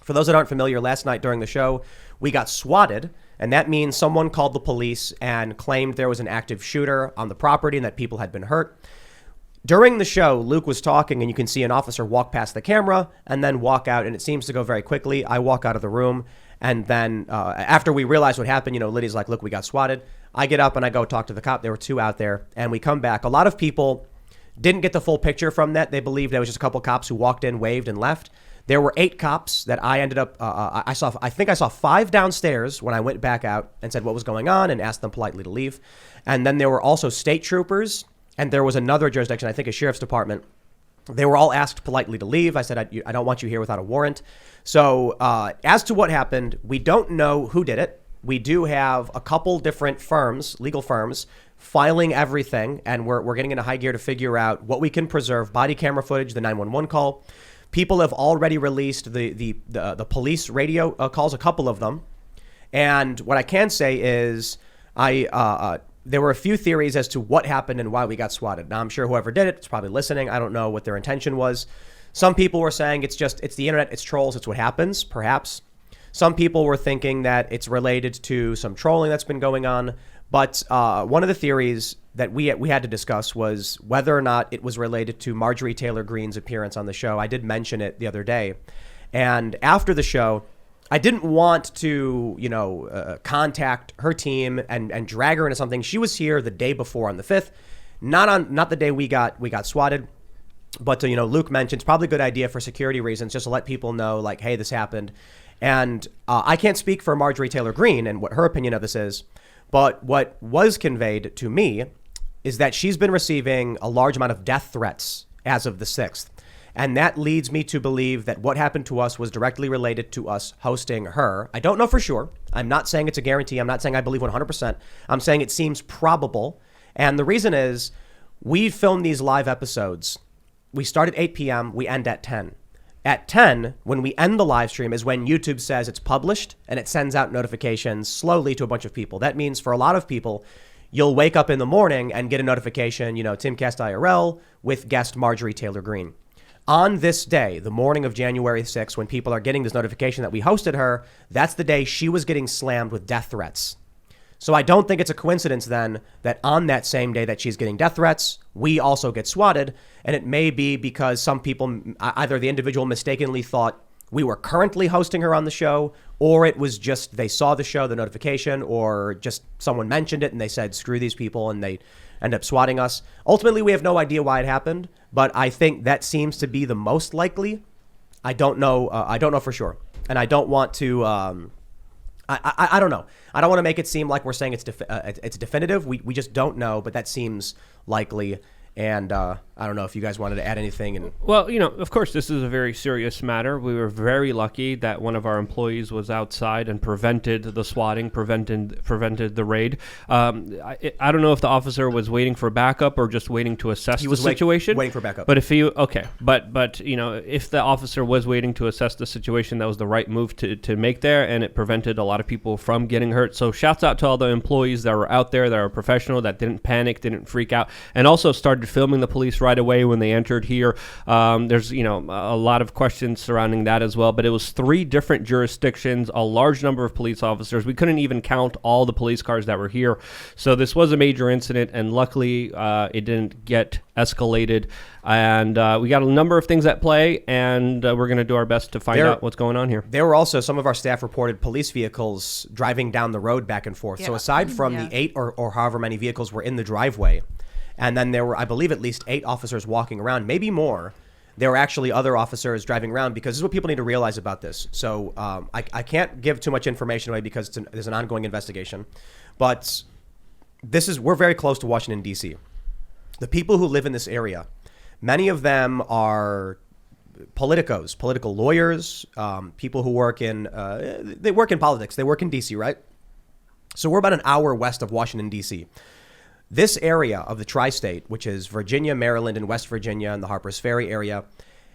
For those that aren't familiar, last night during the show, we got swatted, and that means someone called the police and claimed there was an active shooter on the property and that people had been hurt. During the show, Luke was talking, and you can see an officer walk past the camera and then walk out, and it seems to go very quickly. I walk out of the room, and then after we realize what happened, Lydia's like, look, we got swatted. I get up and I go talk to the cop. There were 2 out there, and we come back. A lot of people didn't get the full picture from that. They believed there was just a couple cops who walked in, waved, and left. There were 8 cops that I ended up, I think I saw 5 downstairs when I went back out and said what was going on and asked them politely to leave. And then there were also state troopers, and there was another jurisdiction, I think a sheriff's department. They were all asked politely to leave. I said, I don't want you here without a warrant. So as to what happened, we don't know who did it. We do have a couple different firms, legal firms, filing everything, and we're getting into high gear to figure out what we can preserve. Body camera footage, the 911 call. People have already released the police radio calls, a couple of them. And what I can say is there were a few theories as to what happened and why we got swatted. Now, I'm sure whoever did it is probably listening. I don't know what their intention was. Some people were saying it's the internet, it's trolls, it's what happens, perhaps. Some people were thinking that it's related to some trolling that's been going on. But one of the theories that we had to discuss was whether or not it was related to Marjorie Taylor Greene's appearance on the show. I did mention it the other day. And after the show, I didn't want to, contact her team and drag her into something. She was here the day before on the 5th, not the day we got swatted. But, Luke mentioned it's probably a good idea for security reasons just to let people know, like, hey, this happened. And I can't speak for Marjorie Taylor Greene and what her opinion of this is. But what was conveyed to me is that she's been receiving a large amount of death threats as of the 6th. And that leads me to believe that what happened to us was directly related to us hosting her. I don't know for sure. I'm not saying it's a guarantee. I'm not saying I believe 100%. I'm saying it seems probable. And the reason is we film these live episodes. We start at 8 p.m. We end at 10. At 10, when we end the live stream, is when YouTube says it's published and it sends out notifications slowly to a bunch of people. That means for a lot of people, you'll wake up in the morning and get a notification, Timcast IRL with guest Marjorie Taylor Greene. On this day, the morning of January 6th, when people are getting this notification that we hosted her, that's the day she was getting slammed with death threats. So I don't think it's a coincidence then that on that same day that she's getting death threats, we also get swatted. And it may be because some people, either the individual mistakenly thought we were currently hosting her on the show, or it was just they saw the show, the notification, or just someone mentioned it and they said, screw these people, and they end up swatting us. Ultimately, we have no idea why it happened, but I think that seems to be the most likely. I don't know. I don't know for sure. And I don't want to... I don't know. I don't want to make it seem like we're saying it's definitive. We just don't know, but that seems likely. And I don't know if you guys wanted to add anything. Well, of course, this is a very serious matter. We were very lucky that one of our employees was outside and prevented the swatting, prevented the raid. I don't know if the officer was waiting for backup or just waiting to assess the situation. Waiting for backup. But if if the officer was waiting to assess the situation, that was the right move to make there, and it prevented a lot of people from getting hurt. So shouts out to all the employees that were out there that are professional, that didn't panic, didn't freak out, and also started filming the police right away when they entered here. There's a lot of questions surrounding that as well, but it was 3 different jurisdictions, a large number of police officers. We couldn't even count all the police cars that were here. So this was a major incident, and luckily it didn't get escalated. And we got a number of things at play, and we're going to do our best to find out what's going on here. There were also some of our staff reported police vehicles driving down the road back and forth. Yeah. So aside from the 8 or however many vehicles were in the driveway, and then there were, I believe, at least 8 officers walking around, maybe more. There were actually other officers driving around, because this is what people need to realize about this. So I can't give too much information away because there's an ongoing investigation. But we're very close to Washington, D.C. The people who live in this area, many of them are politicos, political lawyers, people who work they work in politics. They work in D.C., right? So we're about an hour west of Washington, D.C. This area of the tri-state, which is Virginia, Maryland, and West Virginia, and the Harpers Ferry area,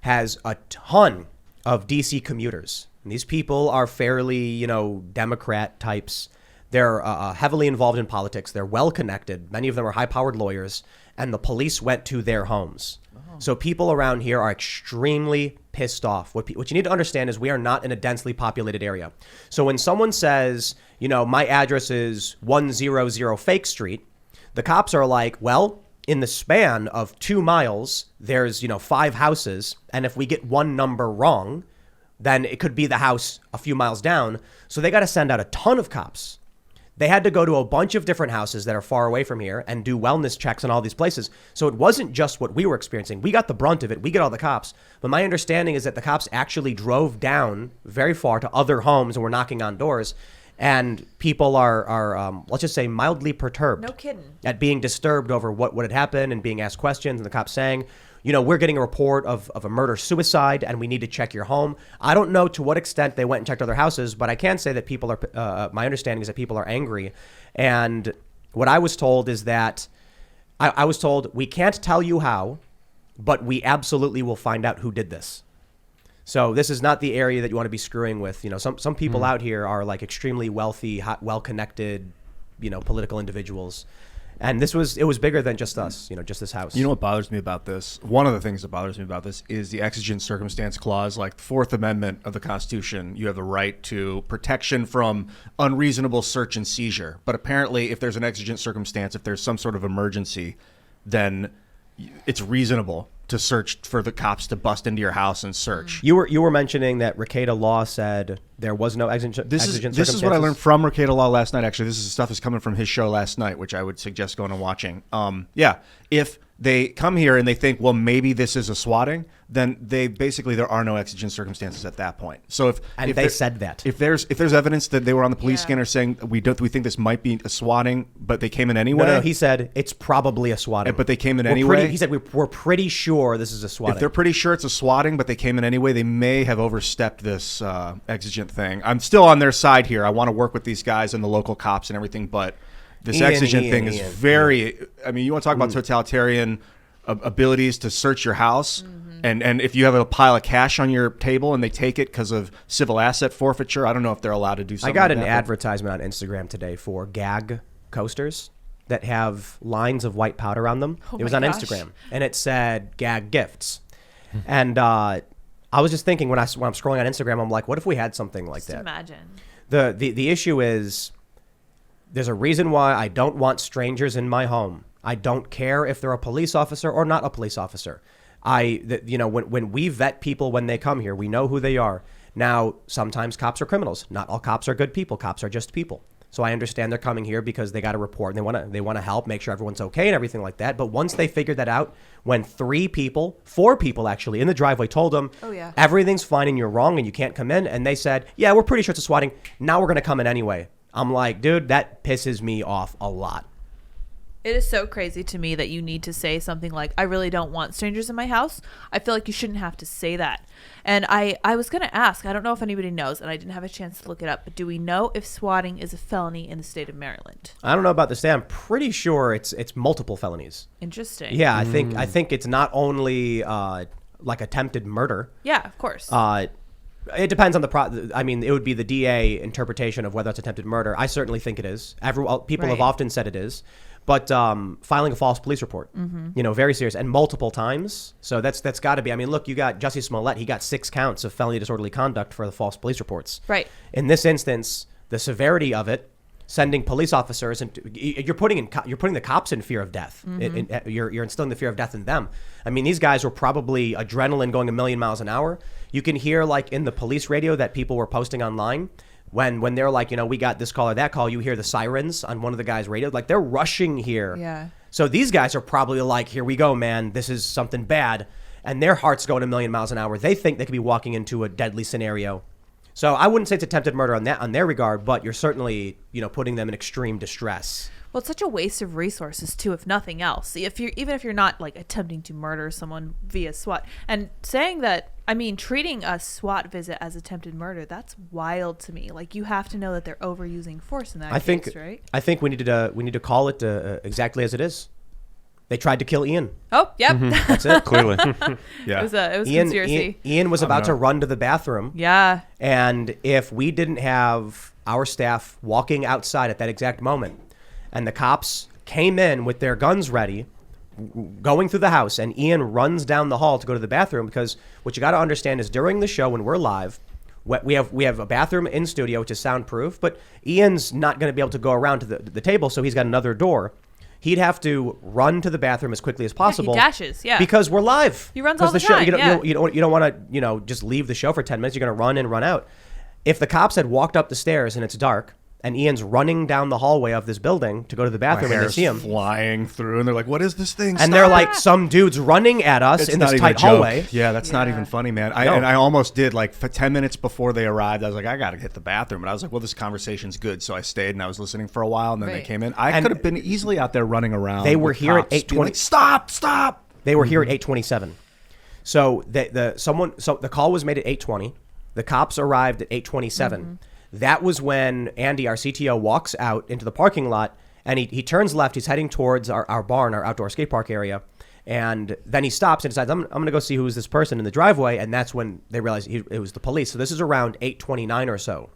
has a ton of D.C. commuters. And these people are fairly, Democrat types. They're heavily involved in politics. They're well connected. Many of them are high-powered lawyers, and the police went to their homes. Oh. So people around here are extremely pissed off. What you need to understand is we are not in a densely populated area. So when someone says, my address is 100 Fake Street, the cops are like, well, in the span of 2 miles, there's, 5 houses. And if we get one number wrong, then it could be the house a few miles down. So they got to send out a ton of cops. They had to go to a bunch of different houses that are far away from here and do wellness checks in all these places. So it wasn't just what we were experiencing. We got the brunt of it. We get all the cops. But my understanding is that the cops actually drove down very far to other homes and were knocking on doors. And people are let's just say, mildly perturbed. No kidding. At being disturbed over what had happened and being asked questions. And the cops saying, we're getting a report of a murder-suicide and we need to check your home. I don't know to what extent they went and checked other houses, but I can say that people are, my understanding is that people are angry. And what I was told is that, I was told, we can't tell you how, but we absolutely will find out who did this. So this is not the area that you want to be screwing with. Some people out here are like extremely wealthy, well-connected, political individuals. And it was bigger than just us, just this house. You know what bothers me about this? One of the things that bothers me about this is the exigent circumstance clause, like the Fourth Amendment of the Constitution. You have the right to protection from unreasonable search and seizure. But apparently, if there's an exigent circumstance, if there's some sort of emergency, then it's reasonable to search for the cops to bust into your house and search. You were mentioning that Rekieta Law said there was no exigent circumstances. This is what I learned from Rekieta Law last night. Actually, this is stuff that's coming from his show last night, which I would suggest going and watching. If they come here and they think, well, maybe this is a swatting, then there are no exigent circumstances at that point. So if they said that if there's evidence that they were on the police scanner saying we think this might be a swatting, but they came in anyway. No, he said it's probably a swatting. But they came in anyway. He said we're pretty sure this is a swatting. If they're pretty sure it's a swatting, but they came in anyway, they may have overstepped this exigent thing. I'm still on their side here. I want to work with these guys and the local cops and everything, but this exigent thing is very. I mean, you want to talk about totalitarian abilities to search your house, and if you have a pile of cash on your table and they take it because of civil asset forfeiture, I don't know if they're allowed to do something. I got like an that, advertisement on Instagram today for gag coasters that have lines of white powder on them. It was on Instagram, and it said gag gifts. And I was just thinking when I'm scrolling on Instagram, I'm like, what if we had something like that? Imagine. The issue is there's a reason why I don't want strangers in my home. I don't care if they're a police officer or not a police officer. When we vet people when they come here, we know who they are. Now, sometimes cops are criminals. Not all cops are good people. Cops are just people. So I understand they're coming here because they got a report and they want to help, make sure everyone's okay and everything like that. But once they figured that out, when 4 people actually in the driveway told them, everything's fine and you're wrong and you can't come in, and they said, yeah, we're pretty sure it's a swatting. Now we're going to come in anyway. I'm like, dude, that pisses me off a lot. It is so crazy to me that you need to say something like, I really don't want strangers in my house. I feel like you shouldn't have to say that. And I was going to ask, I don't know if anybody knows, and I didn't have a chance to look it up, but do we know if swatting is a felony in the state of Maryland? I don't know about the state. I'm pretty sure it's multiple felonies. Interesting. Yeah, I think it's not only like attempted murder. Yeah, of course. It depends on it would be the DA interpretation of whether it's attempted murder. I certainly think it is. People have often said it is. But filing a false police report, very serious, and multiple times. So that's got to be. I mean, look, you got Jussie Smollett. He got 6 counts of felony disorderly conduct for the false police reports. Right. In this instance, the severity of it, sending police officers, and you're putting the cops in fear of death. You're instilling the fear of death in them. I mean, these guys were probably adrenaline going a million miles an hour. You can hear like in the police radio that people were posting online. When they're like, we got this call or that call, you hear the sirens on one of the guys' radio. Like, they're rushing here. Yeah. So these guys are probably like, here we go, man. This is something bad. And their heart's going a million miles an hour. They think they could be walking into a deadly scenario. So I wouldn't say it's attempted murder on their regard, but you're certainly, putting them in extreme distress. Well, it's such a waste of resources too, if nothing else. Even if you're not like attempting to murder someone via SWAT, and saying that, treating a SWAT visit as attempted murder, that's wild to me. Like, you have to know that they're overusing force in that case, right? I think we need to call it exactly as it is. They tried to kill Ian. Oh, yep. That's it. Clearly. Yeah. It was conspiracy. Ian was about to run to the bathroom. Yeah. And if we didn't have our staff walking outside at that exact moment, and the cops came in with their guns ready, going through the house, and Ian runs down the hall to go to the bathroom, because what you got to understand is during the show when we're live, we have a bathroom in studio which is soundproof, but Ian's not going to be able to go around to the table, so he's got another door. He'd have to run to the bathroom as quickly as possible. He dashes, because we're live. He runs all the show, time. You don't want to just leave the show for 10 minutes. You're going to run in, run out. If the cops had walked up the stairs and it's dark, and Ian's running down the hallway of this building to go to the bathroom, and they see him flying through, and they're like, "What is this thing?" And they're like, "Some dude's running at us in this tight hallway." Yeah, that's not even funny, man. I almost did, like, for 10 minutes before they arrived. I was like, I got to hit the bathroom, and I was like, well, this conversation's good, so I stayed and I was listening for a while, and then they came in. I could have been easily out there running around. They were here at 8:20. Like, stop! They were here at 8:27. So the call was made at 8:20. The cops arrived at 8:27. That was when Andy, our CTO, walks out into the parking lot, and he turns left. He's heading towards our barn, our outdoor skate park area. And then he stops and decides, I'm going to go see who's this person in the driveway. And that's when they realized it was the police. So this is around 8:29 or so.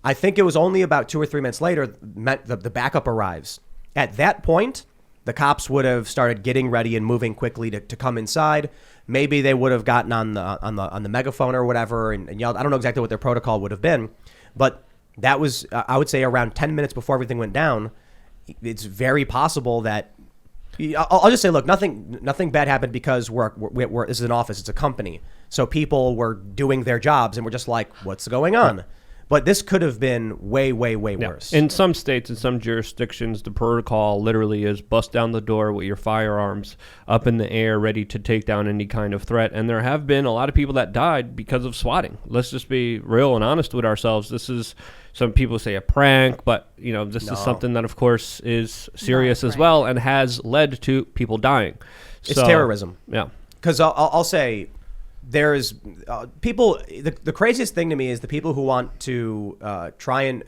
I think it was only about 2 or 3 minutes later the backup arrives. At that point, the cops would have started getting ready and moving quickly to come inside. Maybe they would have gotten on the megaphone or whatever and yelled. I don't know exactly what their protocol would have been. But that was, I would say, around 10 minutes before everything went down. It's very possible that I'll just say, look, nothing bad happened, because we're this is an office, it's a company, so people were doing their jobs, and we're just like, what's going on? But this could have been way worse. In some states, in some jurisdictions, the protocol literally is bust down the door with your firearms up in the air, ready to take down any kind of threat. And there have been a lot of people that died because of swatting. Let's just be real and honest with ourselves. This is, some people say, a prank, but this is something that, of course, is serious as well, and has led to people dying. It's terrorism. Yeah. Because I'll say, there's people. The craziest thing to me is the people who want to try and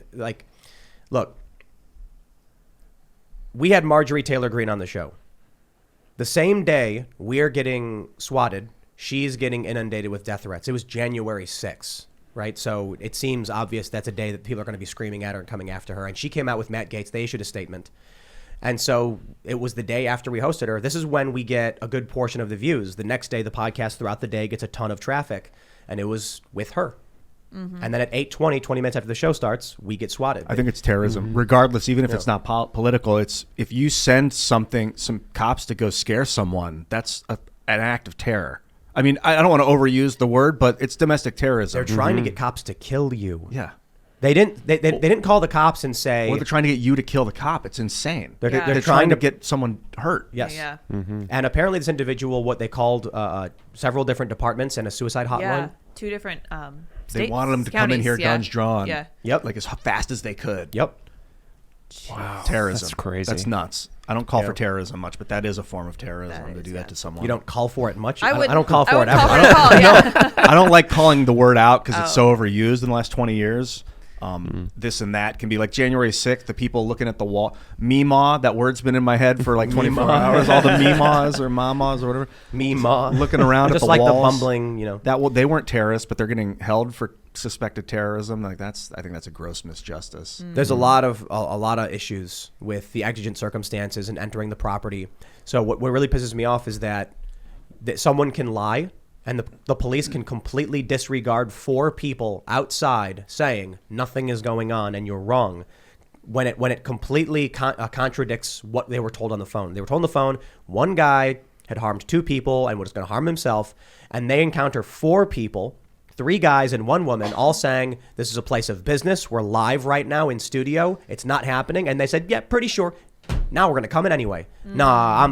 look. We had Marjorie Taylor Greene on the show. The same day we're getting swatted, she's getting inundated with death threats. It was January 6th, right? So it seems obvious that's a day that people are going to be screaming at her and coming after her. And she came out with Matt Gaetz. They issued a statement. And so it was the day after we hosted her. This is when we get a good portion of the views. The next day, the podcast throughout the day gets a ton of traffic. And it was with her. And then at 8:20, 20 minutes after the show starts, we get swatted. I think it's terrorism, regardless, even if it's not political. It's if you send some cops to go scare someone, that's an act of terror. I mean, I don't want to overuse the word, but it's domestic terrorism. They're trying to get cops to kill you. Yeah. They didn't call the cops and say... Or they're trying to get you to kill the cop. It's insane. They're trying to get someone hurt. Yes. Yeah. And apparently this individual, what they called several different departments and a suicide hotline. Yeah. 2 different They wanted them to come in here guns drawn. Yeah. Yep. Like as fast as they could. Yep. Wow. Terrorism. That's crazy. That's nuts. I don't call for terrorism much, but that is a form of terrorism to do that to someone. You don't call for it much? I don't call for it ever. I don't like calling the word out because it's so overused in the last 20 years. This and that can be like January 6th, the people looking at the wall. Meemaw, that word's been in my head for like 24 hours. All the meemaws or mamas or whatever. Meemaw. Looking around just at the like walls. the bumbling, They weren't terrorists, but they're getting held for suspected terrorism. I think that's a gross misjustice. There's a lot of issues with the exigent circumstances and entering the property. So what really pisses me off is that someone can lie and the police can completely disregard 4 people outside saying nothing is going on and you're wrong, when it completely contradicts what they were told on the phone. They were told on the phone one guy had harmed 2 people and was going to harm himself, and they encounter 4 people, 3 guys and 1 woman, all saying this is a place of business. We're live right now in studio. It's not happening. And they said, yeah, pretty sure. Now we're going to come in anyway. Nah,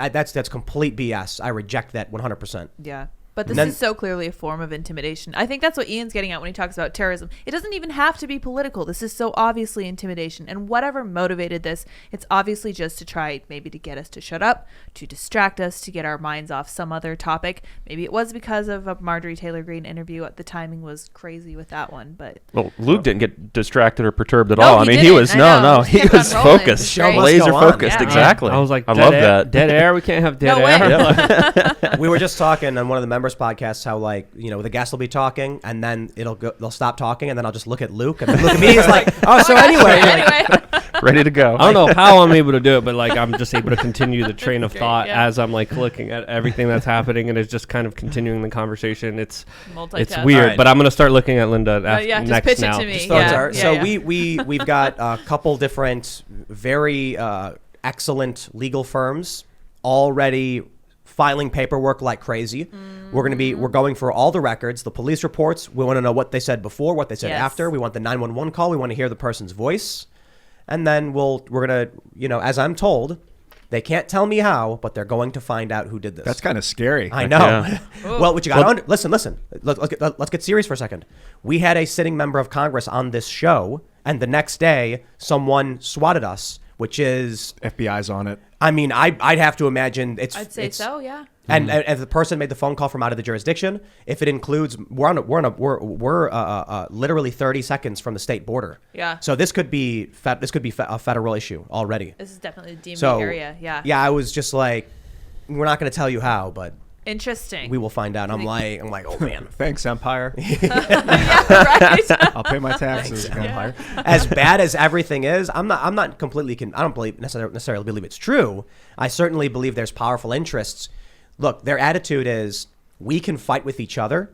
that's complete BS. I reject that 100%. Yeah. But this is so clearly a form of intimidation. I think that's what Ian's getting at when he talks about terrorism. It doesn't even have to be political. This is so obviously intimidation. And whatever motivated this, it's obviously just to try maybe to get us to shut up, to distract us, to get our minds off some other topic. Maybe it was because of a Marjorie Taylor Greene interview. The timing was crazy with that one. But well, Luke didn't get distracted or perturbed at No, all. I he mean, didn't. he was I know. he Kept was on rolling. focused, Show must laser go on. focused. Yeah. Exactly. I was like, I love that. Dead air. We can't have dead No air. way. We were just talking on one of the members' podcasts how the guest will be talking and then they'll stop talking and then I'll just look at Luke and then look at me. He's like, oh, so anyway. ready to go. I don't know how I'm able to do it, but like I'm just able to continue the train of Great, thought yeah. as I'm like looking at everything that's happening, and it's just kind of continuing the conversation. It's Multitask. weird, All right. but I'm gonna start looking at Linda yeah, just next pitch now. it to me. Just throw it to Yeah, her. yeah, So yeah. we've got a couple different very excellent legal firms already filing paperwork like crazy. We're going for all the records, the police reports. We want to know what they said before, what they said Yes. after. We want the 911 call. We want to hear the person's voice. And then we're gonna, as I'm told, they can't tell me how, but they're going to find out who did this. That's kind of scary. I know. Yeah. Well, what you got to listen. Let's get serious for a second. We had a sitting member of Congress on this show, and the next day, someone swatted us, which is, FBI's on it. I mean, I'd have to imagine I'd say so. Yeah. And if the person made the phone call from out of the jurisdiction, if it includes, we're literally 30 seconds from the state border. Yeah. So this could be a federal issue already. This is definitely the DMV So area. Yeah. Yeah, I was just like, we're not going to tell you how, but Interesting. we will find out. I'm like, oh man. Thanks, Empire. yeah, right. I'll pay my taxes, Empire. As bad as everything is, I'm not completely. I don't believe necessarily believe it's true. I certainly believe there's powerful interests. Look, their attitude is we can fight with each other,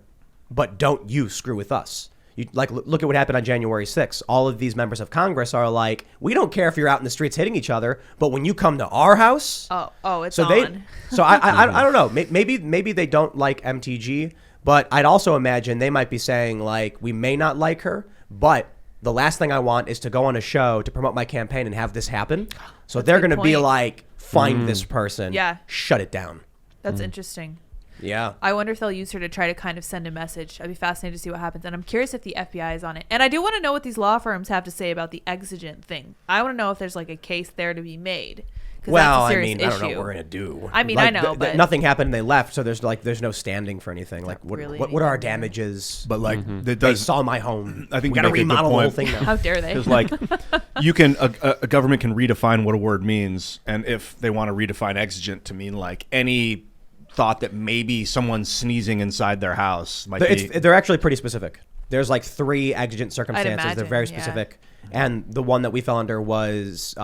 but don't you screw with us. You look at what happened on January 6th. All of these members of Congress are like, we don't care if you're out in the streets hitting each other, but when you come to our house, It's so on. I don't know. Maybe they don't like MTG, but I'd also imagine they might be saying like, we may not like her, but the last thing I want is to go on a show to promote my campaign and have this happen. So they're a good going to be point. like, find this person, Yeah. shut it down. That's interesting. Yeah. I wonder if they'll use her to try to kind of send a message. I'd be fascinated to see what happens. And I'm curious if the FBI is on it. And I do want to know what these law firms have to say about the exigent thing. I want to know if there's like a case there to be made. Well, that's a I serious mean, I don't know issue. what we're gonna do. I mean, Like, I know, but- nothing happened and they left, so there's no standing for anything. Like, what really what are our anything. damages? But like, Mm-hmm. that They does. saw my home. I think we you gotta make a good remodel the whole point. thing now. How dare they? Because like, you can a government can redefine what a word means, and if they want to redefine exigent to mean like any thought that maybe someone's sneezing inside their house might be. They're actually pretty specific. There's like 3 exigent circumstances. They're imagine, very yeah. specific, and the one that we fell under was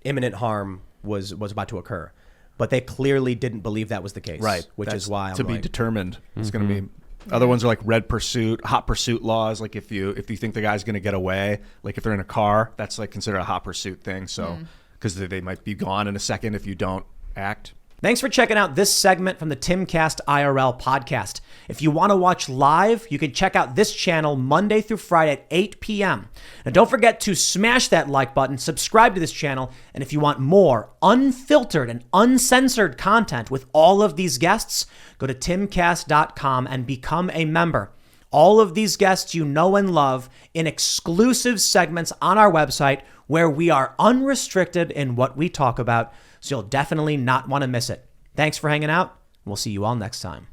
imminent harm was about to occur, but they clearly didn't believe that was the case. Right, which That's is why I'm to be like, determined. It's going to be. Other ones are like red pursuit, hot pursuit laws. Like if you think the guy's going to get away, like if they're in a car, that's like considered a hot pursuit thing. So because they might be gone in a second if you don't act. Thanks for checking out this segment from the Timcast IRL podcast. If you want to watch live, you can check out this channel Monday through Friday at 8 p.m. Now, don't forget to smash that like button, subscribe to this channel, and if you want more unfiltered and uncensored content with all of these guests, go to timcast.com and become a member. All of these guests you know and love in exclusive segments on our website where we are unrestricted in what we talk about, so you'll definitely not want to miss it. Thanks for hanging out. We'll see you all next time.